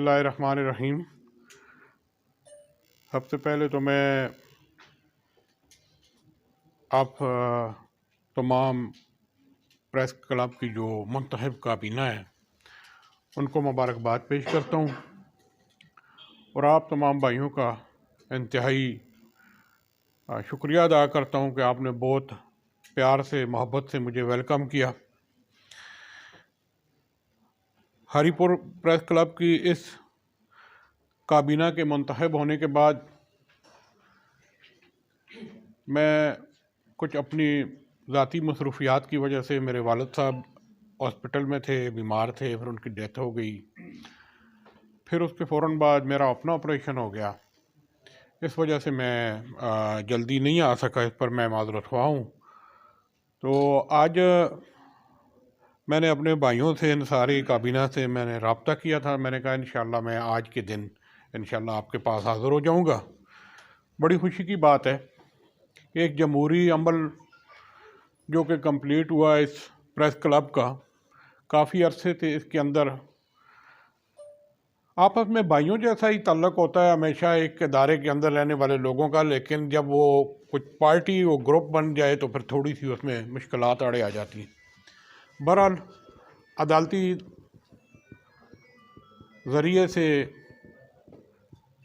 बिस्मिल्लाहिर्रहमानिर्रहीम। सबसे पहले तो मैं आप तमाम प्रेस क्लब की जो मुंतखब काबीना है उनको मुबारकबाद पेश करता हूँ और आप तमाम भाइयों का इंतहाई शुक्रिया अदा करता हूँ कि आपने बहुत प्यार से मोहब्बत से मुझे वेलकम किया। हरीपुर प्रेस क्लब की इस काबीना के मुंतखब होने के बाद मैं कुछ अपनी ज़ाती मसरूफियात की वजह से, मेरे वालिद साहब हॉस्पिटल में थे, बीमार थे, फिर उनकी डेथ हो गई, फिर उसके फ़ौरन बाद मेरा अपना ऑपरेशन हो गया। इस वजह से मैं जल्दी नहीं आ सका, इस पर मैं माज़रत ख्वाह हूँ। तो आज मैंने अपने भाइयों से, इन सारी काबीना से मैंने रब्ता किया था। मैंने कहा इंशाअल्लाह मैं आज के दिन इंशाअल्लाह आपके पास हाज़िर हो जाऊँगा। बड़ी खुशी की बात है, एक जमहूरी अमल जो कि कंप्लीट हुआ इस प्रेस क्लब का। काफ़ी अरसे से इसके अंदर आपस में भाइयों जैसा ही ताल्लुक़ होता है हमेशा एक इदारे के अंदर रहने वाले लोगों का, लेकिन जब वो कुछ पार्टी वो ग्रुप बन जाए तो फिर थोड़ी सी उसमें मुश्किलात आड़े आ जाती हैं। बहरहाल अदालती ज़रिए से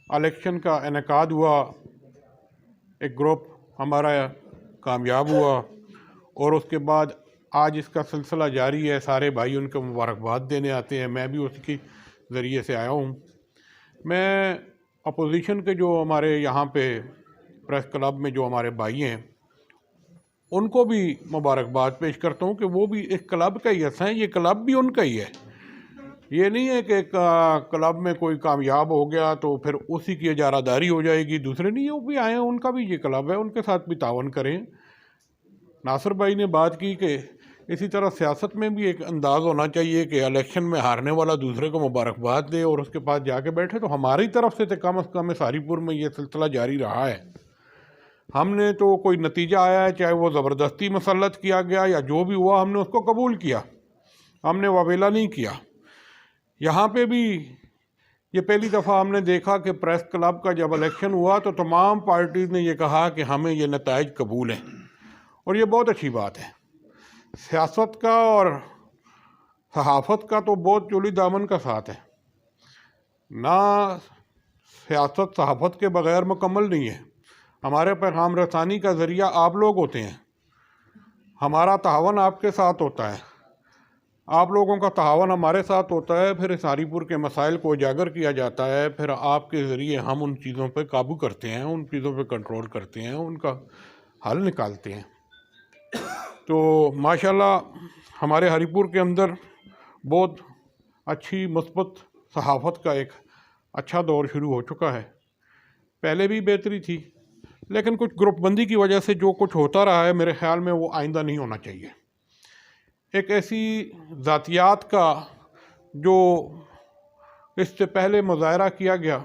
इलेक्शन का इनेकाद हुआ, एक ग्रुप हमारा कामयाब हुआ और उसके बाद आज इसका सिलसिला जारी है। सारे भाई उनको मुबारकबाद देने आते हैं, मैं भी उसके ज़रिए से आया हूँ। मैं अपोजिशन के जो हमारे यहाँ पे प्रेस क्लब में जो हमारे भाई हैं उनको भी मुबारकबाद पेश करता हूँ कि वो भी इस क्लब का ही हिस्सा है, ये क्लब भी उनका ही है। ये नहीं है कि क्लब में कोई कामयाब हो गया तो फिर उसी की इजारादारी हो जाएगी, दूसरे नहीं, वो भी आए हैं, उनका भी ये क्लब है, उनके साथ भी तावन करें। नासिर भाई ने बात की कि इसी तरह सियासत में भी एक अंदाज़ होना चाहिए कि इलेक्शन में हारने वाला दूसरे को मुबारकबाद दे और उसके पास जाके बैठे। तो हमारी तरफ से तो कम अज़ कम इस हरीपुर में ये सिलसिला जारी रहा है। हमने तो कोई नतीजा आया है, चाहे वो ज़बरदस्ती मसल्लत किया गया या जो भी हुआ, हमने उसको कबूल किया, हमने वावेला नहीं किया। यहाँ पे भी ये पहली दफ़ा हमने देखा कि प्रेस क्लब का जब इलेक्शन हुआ तो तमाम पार्टीज़ ने ये कहा कि हमें ये नताइज कबूल हैं और ये बहुत अच्छी बात है। सियासत का और सहाफ़त का तो बहुत चोली दामन का साथ है ना, सियासत सहाफ़त के बग़ैर मुकम्मल नहीं है। हमारे पैगाम रसानी का ज़रिया आप लोग होते हैं, हमारा तावन आपके साथ होता है, आप लोगों का तावन हमारे साथ होता है। फिर इस हरीपुर के मसाइल को उजागर किया जाता है, फिर आपके ज़रिए हम उन चीज़ों पे काबू करते हैं, उन चीज़ों पे कंट्रोल करते हैं, उनका हल निकालते हैं। तो माशाल्लाह हमारे हरीपुर के अंदर बहुत अच्छी मुस्बत सहाफ़त का एक अच्छा दौर शुरू हो चुका है। पहले भी बेहतरी थी, लेकिन कुछ ग्रुपबंदी की वजह से जो कुछ होता रहा है, मेरे ख़्याल में वो आइंदा नहीं होना चाहिए। एक ऐसी ज़ातियात का जो इससे पहले मुज़ाहरा किया गया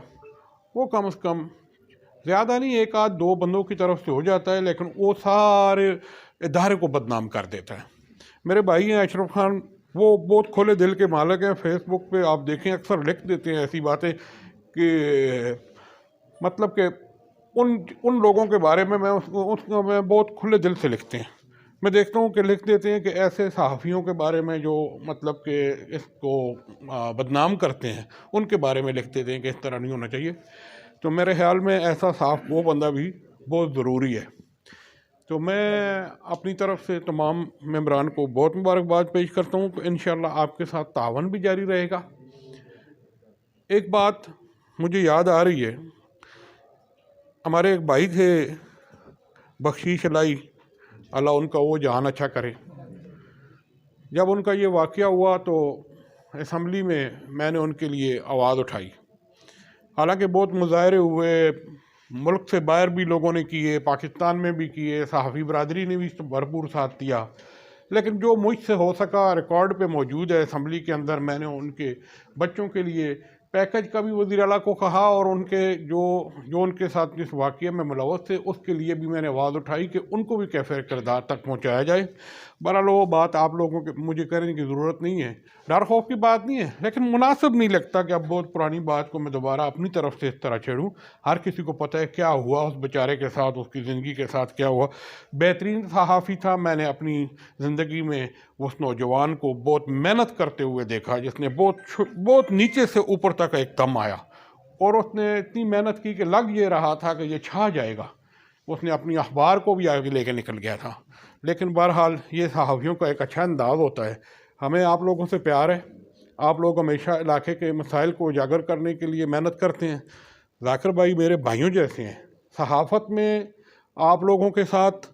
वो कम से कम ज़्यादा नहीं, एक आध दो बंदों की तरफ से हो जाता है, लेकिन वो सारे इदारे को बदनाम कर देता है। मेरे भाई हैं अशरफ खान, वो बहुत खुले दिल के मालिक हैं। फेसबुक पे आप देखें अक्सर लिख देते हैं ऐसी बातें कि मतलब कि उन लोगों के बारे में मैं बहुत खुले दिल से लिखते हैं। मैं देखता हूँ कि लिख देते हैं कि ऐसे सहाफ़ियों के बारे में जो मतलब कि इसको बदनाम करते हैं, उनके बारे में लिख देते हैं कि इस तरह नहीं होना चाहिए। तो मेरे ख़्याल में ऐसा साफ वो बंदा भी बहुत ज़रूरी है। तो मैं अपनी तरफ से तमाम मेंबरान को बहुत मुबारकबाद पेश करता हूँ। तो इंशाअल्लाह आपके साथ तावन भी जारी रहेगा। एक बात मुझे याद आ रही है, हमारे एक भाई थे बख्शीश अलाई, अल्लाह उनका वो जान अच्छा करे। जब उनका ये वाक़या हुआ तो असम्बली में मैंने उनके लिए आवाज़ उठाई। हालांकि बहुत मुज़ाहरे हुए, मुल्क से बाहर भी लोगों ने किए, पाकिस्तान में भी किए, सहाफ़ी बरादरी ने भी भरपूर साथ दिया, लेकिन जो मुझसे हो सका रिकॉर्ड पे मौजूद है असम्बली के अंदर, मैंने उनके बच्चों के लिए पैकेज का भी वज़ीर आला को कहा और उनके जो उनके साथ जिस वाक़ये में मुलव्वस थे उसके लिए भी मैंने आवाज़ उठाई कि उनको भी कैफ़े किरदार तक पहुँचाया जाए। बहरहाल वो बात आप लोगों के मुझे करने की ज़रूरत नहीं है, डर खौफ की बात नहीं है, लेकिन मुनासिब नहीं लगता कि अब बहुत पुरानी बात को मैं दोबारा अपनी तरफ से इस तरह छेड़ूँ। हर किसी को पता है क्या हुआ उस बेचारे के साथ, उसकी ज़िंदगी के साथ क्या हुआ। बेहतरीन सहाफ़ी था, मैंने अपनी ज़िंदगी में उस नौजवान को बहुत मेहनत करते हुए देखा, जिसने बहुत नीचे से ऊपर तक एक दम आया, और उसने इतनी मेहनत की कि लग ये रहा था कि ये छा जाएगा। उसने अपनी अखबार को भी आगे लेके निकल गया था। लेकिन बहरहाल ये सहाफ़ियों का एक अच्छा अंदाज़ होता है। हमें आप लोगों से प्यार है, आप लोग हमेशा इलाके के मसाइल को उजागर करने के लिए मेहनत करते हैं। ज़ाकिर भाई मेरे भाइयों जैसे हैं। सहाफ़त में आप लोगों के साथ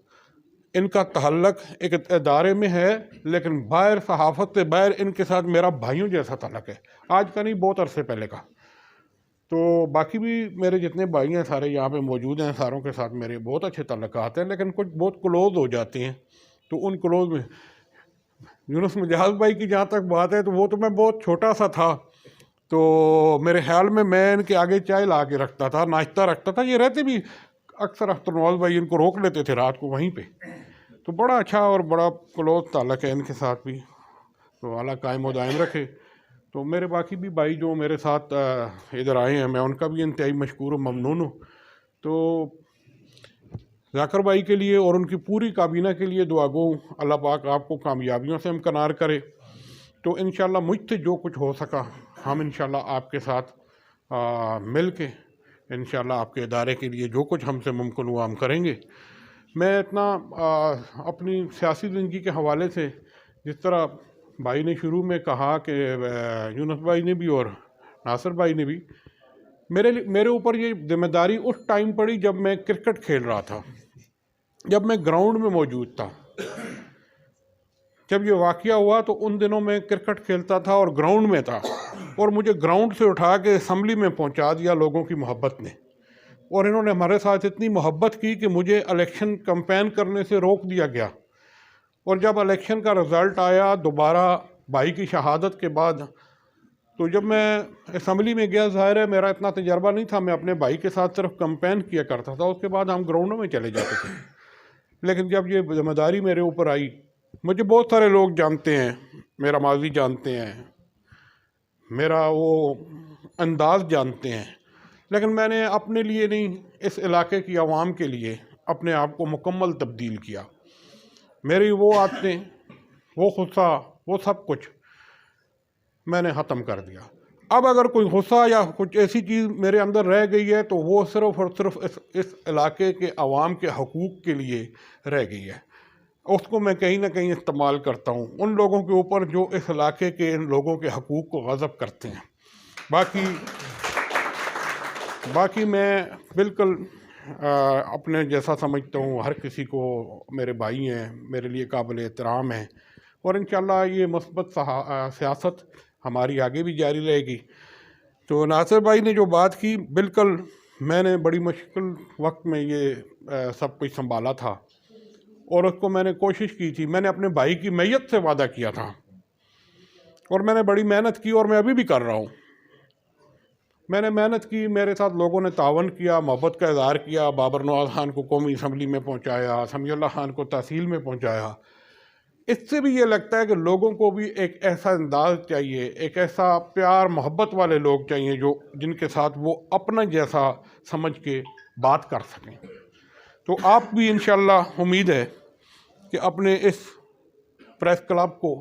इनका ताल्लुक़ एक इदारे में है, लेकिन बाहर सहाफ़त से बाहर इनके साथ मेरा भाइयों जैसा ताल्लुक़ है। आज का नहीं, बहुत अरसे पहले का। तो बाकी भी मेरे जितने भाई हैं सारे यहाँ पे मौजूद हैं, सारों के साथ मेरे बहुत अच्छे ताल्लुकात हैं, लेकिन कुछ बहुत क्लोज़ हो जाते हैं। तो उन क्लोज़ में यूनुस मिजाज भाई की जहाँ तक बात है, तो वो तो मैं बहुत छोटा सा था, तो मेरे ख्याल में मैं इनके आगे चाय ला के रखता था, नाश्ता रखता था। ये रहते भी अक्सर अख्तर भाई इनको रोक लेते थे रात को वहीं पे। तो बड़ा अच्छा और बड़ा क्लोज़ ताल्लुक़ है इनके साथ भी, तो अल्लाह कायम व दायम रखे। तो मेरे बाकी भी भाई जो मेरे साथ इधर आए हैं, मैं उनका भी इंतहाई मशकूर व ममनून हूँ। तो ज़ाकिर भाई के लिए और उनकी पूरी काबीना के लिए दुआ गो, अल्लाह पाक आपको कामयाबियों से हमकनार करे। तो इंशाल्लाह मुझसे जो कुछ हो सका हम इंशाल्लाह आपके साथ मिल के इंशाल्लाह आपके इदारे के लिए जो कुछ हमसे मुमकिन हुआ हम करेंगे। मैं इतना अपनी सियासी ज़िंदगी के हवाले से, जिस तरह भाई ने शुरू में कहा कि यूनुस भाई ने भी और नासिर भाई ने भी, मेरे ऊपर ये जिम्मेदारी उस टाइम पड़ी जब मैं क्रिकेट खेल रहा था, जब मैं ग्राउंड में मौजूद था। जब ये वाक़या हुआ तो उन दिनों मैं क्रिकेट खेलता था और ग्राउंड में था, और मुझे ग्राउंड से उठा के असम्बली में पहुंचा दिया लोगों की मोहब्बत ने। और इन्होंने हमारे साथ इतनी मोहब्बत की कि मुझे इलेक्शन कैंपेन करने से रोक दिया गया। और जब इलेक्शन का रिज़ल्ट आया दोबारा भाई की शहादत के बाद, तो जब मैं असम्बली में गया, ज़ाहिर है मेरा इतना तजर्बा नहीं था, मैं अपने भाई के साथ सिर्फ कैंपेन किया करता था, उसके बाद हम ग्राउंडों में चले जाते थे। लेकिन जब ये जिम्मेदारी मेरे ऊपर आई, मुझे बहुत सारे लोग जानते हैं, मेरा माजी जानते हैं, मेरा वो अंदाज़ जानते हैं, लेकिन मैंने अपने लिए नहीं, इस इलाके की आवाम के लिए अपने आप को मुकम्मल तब्दील किया। मेरी वो आदतें, वो गुस्सा, वो सब कुछ मैंने ख़त्म कर दिया। अब अगर कोई गुस्सा या कुछ ऐसी चीज़ मेरे अंदर रह गई है तो वो सिर्फ़ और सिर्फ इस इलाके के आवाम के हकूक़ के लिए रह गई है। उसको मैं कहीं ना कहीं इस्तेमाल करता हूँ उन लोगों के ऊपर जो इस इलाके के इन लोगों के हकूक़ को गज़ब करते हैं। बाकी मैं बिल्कुल अपने जैसा समझता हूँ, हर किसी को मेरे भाई हैं, मेरे लिए काबिल एहतराम हैं, और इंशाल्लाह ये मुस्बत सियासत हमारी आगे भी जारी रहेगी। तो नासिर भाई ने जो बात की, बिल्कुल मैंने बड़ी मुश्किल वक्त में ये सब कुछ संभाला था, और उसको मैंने कोशिश की थी। मैंने अपने भाई की मैयत से वादा किया था, और मैंने बड़ी मेहनत की, और मैं अभी भी कर रहा हूँ। मैंने मेहनत की, मेरे साथ लोगों ने तावन किया, मोहब्बत का इज़हार किया। बाबर नवाज़ खान को कौमी असम्बली में पहुँचाया, समीउल्लाह खान को तहसील में पहुँचाया। इससे भी ये लगता है कि लोगों को भी एक ऐसा अंदाज़ चाहिए, एक ऐसा प्यार मोहब्बत वाले लोग चाहिए जो जिनके साथ वो अपना जैसा समझ के बात कर सकें। तो आप भी इंशाल्लाह, उम्मीद है कि अपने इस प्रेस क्लब को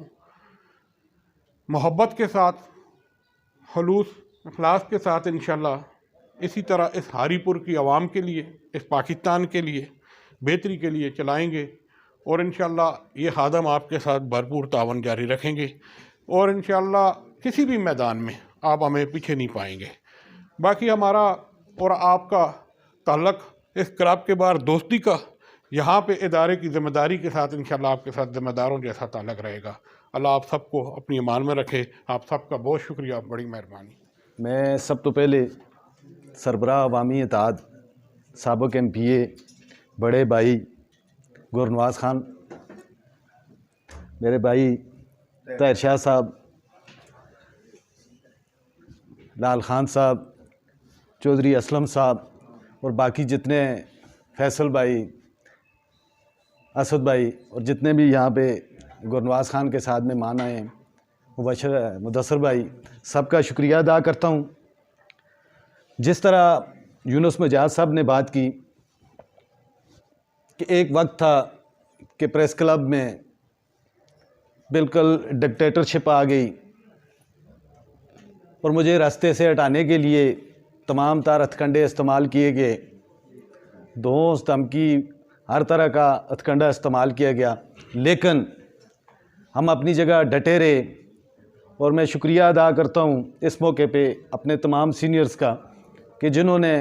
मोहब्बत के साथ, खलूस इखलास के साथ इंशाल्लाह इसी तरह इस हारीपुर की आवाम के लिए, इस पाकिस्तान के लिए, बेहतरी के लिए चलाएँगे, और इंशाल्लाह ये खादम आपके साथ भरपूर तावन जारी रखेंगे, और इंशाल्लाह किसी भी मैदान में आप हमें पीछे नहीं पाएंगे। बाकी हमारा और आपका ताल्लुक़ इस क्लब के बाहर दोस्ती का, यहाँ पे इदारे की ज़िम्मेदारी के साथ इंशाल्लाह आपके साथ ज़िम्मेदारों जैसा ताल्लुक़ रहेगा। अल्लाह आप सबको अपनी ईमान में रखे। आप सबका बहुत शुक्रिया, बड़ी मेहरबानी। मैं सब तो पहले सरबराह अवामी इत्तेहाद साबिक़ MPA बड़े भाई गुरनवाज खान, मेरे भाई ताहिर शाह साहब, लाल खान साहब, चौधरी असलम साहब, और बाकी जितने फैसल भाई, असद भाई, और जितने भी यहाँ पे गुरनवाज खान के साथ मेहमान आए हैं, मुदस्सर भाई, सबका शुक्रिया अदा करता हूँ। जिस तरह यूनुस मजाज साहब ने बात की कि एक वक्त था कि प्रेस क्लब में बिल्कुल डिक्टेटरशिप आ गई और मुझे रास्ते से हटाने के लिए तमाम तार हथकंडे इस्तेमाल किए गए, दोस्त धमकी हर तरह का हथकंडा इस्तेमाल किया गया, लेकिन हम अपनी जगह डटे रहे। और मैं शुक्रिया अदा करता हूँ इस मौके पे अपने तमाम सीनियर्स का कि जिन्होंने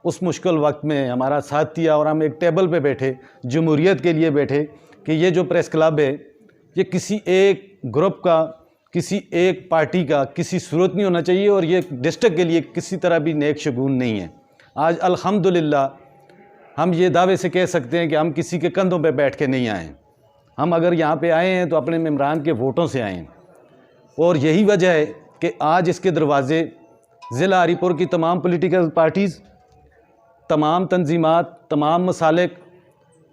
उस मुश्किल वक्त में हमारा साथ दिया और हम एक टेबल पे बैठे, जमहूरियत के लिए बैठे कि ये जो प्रेस क्लब है ये किसी एक ग्रुप का, किसी एक पार्टी का किसी सूरत नहीं होना चाहिए और ये डिस्ट्रिक्ट के लिए किसी तरह भी नेक शगुन नहीं है। आज अल्हम्दुलिल्लाह हम ये दावे से कह सकते हैं कि हम किसी के कंधों पे बैठ के नहीं आए। हम अगर यहाँ पे आए हैं तो अपने मेम्बरान के वोटों से आए हैं और यही वजह है कि आज इसके दरवाज़े ज़िला हरीपुर की तमाम पॉलिटिकल पार्टीज़, तमाम तंजीमात, तमाम मसालिक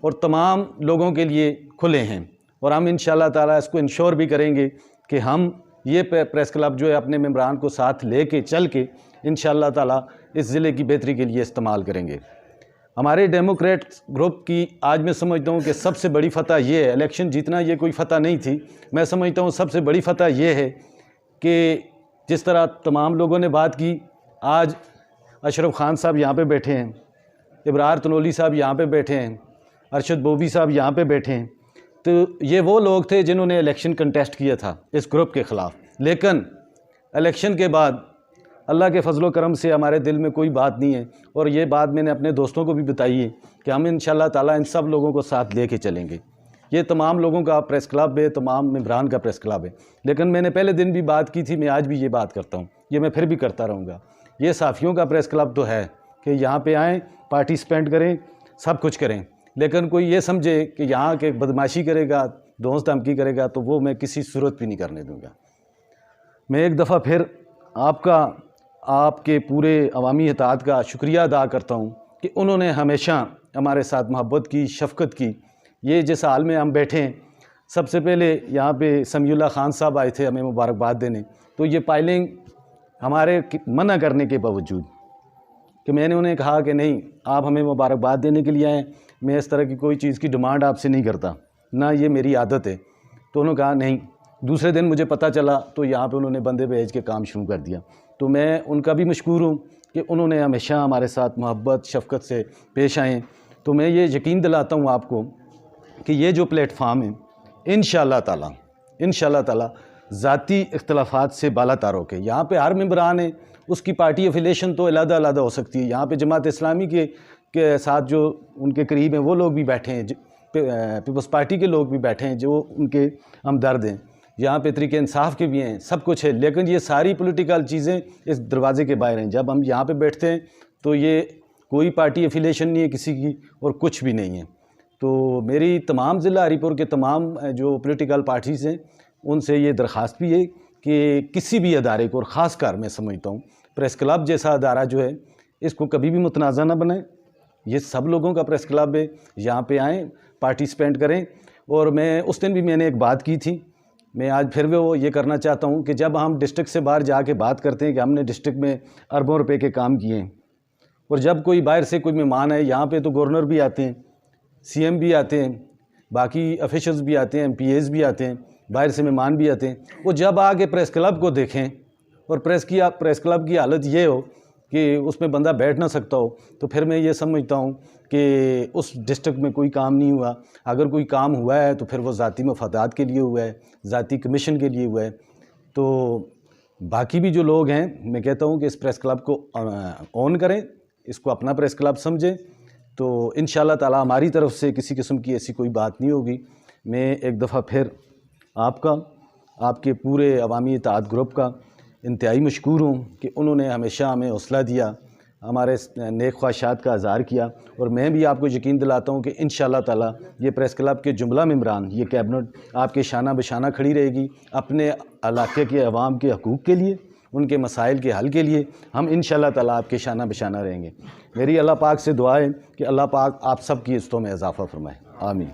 और तमाम लोगों के लिए खुले हैं। और हम इंशाअल्लाह ताला इसको इंश्योर भी करेंगे कि हम ये प्रेस क्लब जो है अपने मेम्बरान को साथ लेके चल के इंशाअल्लाह ताला इस ज़िले की बेहतरी के लिए इस्तेमाल करेंगे। हमारे डेमोक्रेट ग्रुप की आज मैं समझता हूँ कि सबसे बड़ी फ़तह ये है, इलेक्शन जीतना ये कोई फ़तह नहीं थी, मैं समझता हूँ सबसे बड़ी फ़तह ये है कि जिस तरह तमाम लोगों ने बात की, आज अशरफ खान साहब यहाँ पे बैठे हैं, इब्रार तनोली साहब यहाँ पे बैठे हैं, अरशद बोबी साहब यहाँ पे बैठे हैं, तो ये वो लोग थे जिन्होंने इलेक्शन कंटेस्ट किया था इस ग्रुप के ख़िलाफ़। लेकिन इलेक्शन के बाद अल्लाह के फजलो करम से हमारे दिल में कोई बात नहीं है और ये बात मैंने अपने दोस्तों को भी बताई है कि हम इंशाअल्लाह ताला इन सब लोगों को साथ लेके चलेंगे। ये तमाम लोगों का प्रेस क्लब है, तमाम मेम्बरान का प्रेस क्लब है। लेकिन मैंने पहले दिन भी बात की थी, मैं आज भी ये बात करता हूँ, ये मैं फिर भी करता रहूँगा। ये साफ़ियों का प्रेस क्लब तो है कि यहाँ पे आएँ, पार्टिसिपेंट करें, सब कुछ करें, लेकिन कोई ये समझे कि यहाँ के बदमाशी करेगा, दोस्त धमकी करेगा, तो वो मैं किसी सूरत भी नहीं करने दूँगा। मैं एक दफ़ा फिर आपके पूरे अवामी इत्तेहाद का शुक्रिया अदा करता हूँ कि उन्होंने हमेशा हमारे साथ मोहब्बत की, शफ़क़त की। ये जिस हाल में हम बैठे हैं, सबसे पहले यहाँ पे समीउल्लाह खान साहब आए थे हमें मुबारकबाद देने, तो ये पाइलिंग हमारे मना करने के बावजूद कि मैंने उन्हें कहा कि नहीं, आप हमें मुबारकबाद देने के लिए आए, मैं इस तरह की कोई चीज़ की डिमांड आपसे नहीं करता, ना ये मेरी आदत है। तो उन्होंने कहा नहीं। दूसरे दिन मुझे पता चला तो यहाँ पे उन्होंने बंदे भेज के काम शुरू कर दिया। तो मैं उनका भी मशकूर हूँ कि उन्होंने हमेशा हमारे साथ मोहब्बत शफ़क़त से पेश आए। तो मैं ये यकीन दिलाता हूँ आपको कि ये जो प्लेटफार्म है इंशाअल्लाह ताला ज़ाती इख्तलाफात से बाला तार होकर, यहाँ पे हर मेम्बरान है, उसकी पार्टी एफिलेशन तो अलग-अलग हो सकती है। यहाँ पे जमात इस्लामी के साथ जो उनके करीब हैं वो लोग भी बैठे हैं, पीपल्स पार्टी के लोग भी बैठे हैं जो उनके हमदर्द हैं, यहाँ पे तरीके इंसाफ के भी हैं, सब कुछ है। लेकिन ये सारी पॉलिटिकल चीज़ें इस दरवाज़े के बाहर हैं। जब हम यहाँ पे बैठते हैं तो ये कोई पार्टी एफिलेशन नहीं है किसी की और कुछ भी नहीं है। तो मेरी तमाम ज़िला हरीपुर के तमाम जो पॉलिटिकल पार्टीज़ हैं उनसे ये दरख्वास्त भी है कि किसी भी अदारे को, और ख़ास कर मैं समझता हूँ प्रेस क्लब जैसा अदारा जो है, इसको कभी भी मुतनाज़ा ना बनाए। ये सब लोगों का प्रेस क्लब है, यहाँ पे आएँ, पार्टिसिपेंट करें। और मैं उस दिन भी मैंने एक बात की थी, मैं आज फिर वो ये करना चाहता हूँ कि जब हम डिस्ट्रिक्ट से बाहर जाके बात करते हैं कि हमने डिस्ट्रिक्ट में अरबों रुपए के काम किए हैं, और जब कोई बाहर से कोई मेहमान है, यहाँ पे तो गवर्नर भी आते हैं, सीएम भी आते हैं, बाकी ऑफिशियल्स भी आते हैं, एमपीएस भी आते हैं, बाहर से मेहमान भी आते हैं, वो जब आके प्रेस क्लब को देखें और प्रेस क्लब की हालत ये हो कि उसमें बंदा बैठ ना सकता हो, तो फिर मैं ये समझता हूँ कि उस डिस्ट्रिक्ट में कोई काम नहीं हुआ। अगर कोई काम हुआ है तो फिर वो ज़ाती मफादात के लिए हुआ है, ज़ाती कमीशन के लिए हुआ है। तो बाकी भी जो लोग हैं, मैं कहता हूँ कि इस प्रेस क्लब को ऑन करें, इसको अपना प्रेस क्लब समझें, तो इंशाअल्लाह ताला हमारी तरफ से किसी किस्म की ऐसी कोई बात नहीं होगी। मैं एक दफ़ा फिर आपके पूरे अवामी इत्तेहाद ग्रुप का इंतहाई मशकूर हूँ कि उन्होंने हमेशा हमें हौसला दिया, हमारे नेक ख्वाहिशात का इज़हार किया। और मैं भी आपको यकीन दिलाता हूँ कि इंशाअल्लाह ताला ये प्रेस क्लब के जुमला मेम्बरान, ये कैबिनेट आपके शाना बशाना खड़ी रहेगी अपने इलाके के अवाम के हकूक़ के लिए, उनके मसाइल के हल के लिए। हम इंशाअल्लाह ताला आपके शाना बशाना रहेंगे। मेरी अल्लाह पाक से दुआ है कि अल्लाह पाक आप सब की इज़्ज़तों में इजाफ़ा फरमाए। आमीन।